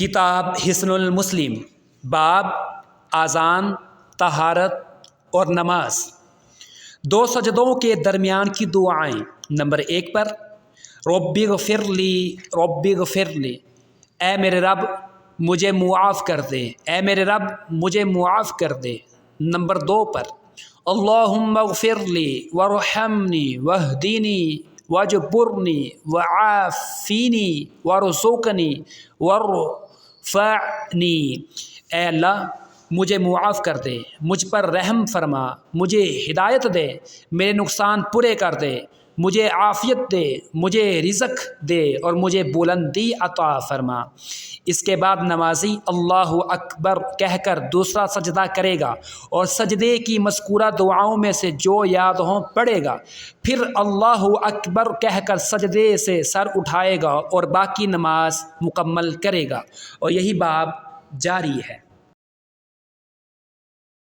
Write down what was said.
کتاب حصن المسلم، باب اذان، طہارت اور نماز۔ دو سجدوں کے درمیان کی دعائیں۔ نمبر 1 پر ربی اغفر لی، اے میرے رب مجھے معاف کر دے، اے میرے رب مجھے معاف کر دے۔ نمبر 2 پر اللہم اغفر لی وارحمنی واہدینی واجبرنی وعافینی وارزقنی وارفعنی، اے اللہ مجھے معاف کر دے، مجھ پر رحم فرما، مجھے ہدایت دے، میرے نقصان پورے کر دے، مجھے عافیت دے، مجھے رزق دے اور مجھے بلندی عطا فرما۔ اس کے بعد نمازی اللہ اکبر کہہ کر دوسرا سجدہ کرے گا اور سجدے کی مذکورہ دعاؤں میں سے جو یاد ہوں پڑھے گا، پھر اللہ اکبر کہہ کر سجدے سے سر اٹھائے گا اور باقی نماز مکمل کرے گا، اور یہی باب جاری ہے۔